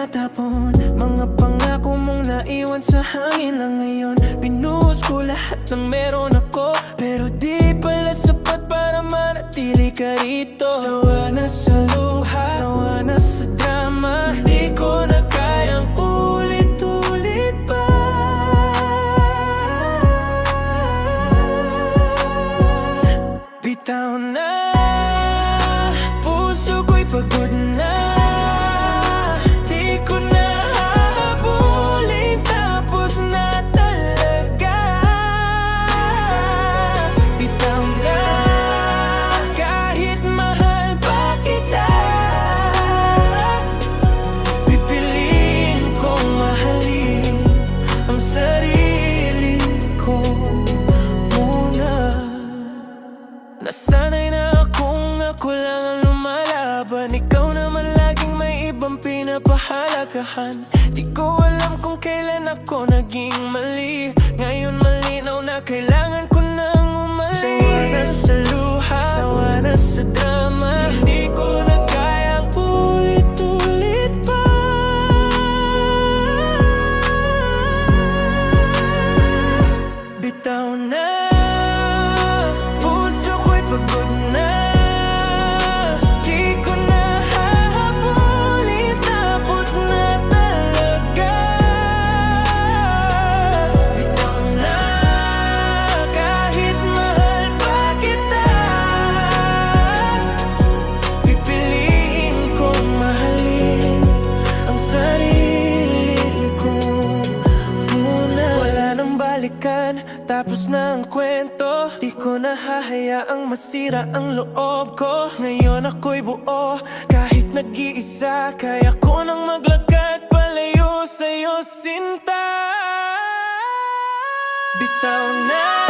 tinatapon. Mga pangako mong naiwan sa hangin lang ngayon. Binuhos ko lahat ng meron ako, pero di pala sapat para manatili ka rito. Sawa na sa luha, sawa na sa drama. Di ko na kayang ulit-ulit pa. Bitaw na, puso ko'y pagod na. Di ko na hahabulin, tapos na talaga. Bitaw na, kahit mahal pa kita. Pipiliin kong mahalin ang sarili ko muna. Nasanay na akong ako lang ang lumalaban. Ikaw naman laging may ibang pinapahalagahan. Di ko alam kung kailan ako naging mali. Ngayon malinaw na kailangan ko nang umalis. Sawa na sa luha, sawa na sa drama. Hindi ko na kayang ulit-ulit pa. Bitaw na, puso ko'y pagod na. Di ko na hahabulin, tapos na talaga. Bitaw na, kahit mahal pa kita. Pipiliin kong mahalin ang sarili ko muna. Wala nang balikan, tapos na ang kwento. Di ko na hahayaang masira ang loob ko. Ngayon ako'y buo, kahit nag-iisa. Kaya ko nang maglakad palayo sa'yo, sinta. Bitaw na,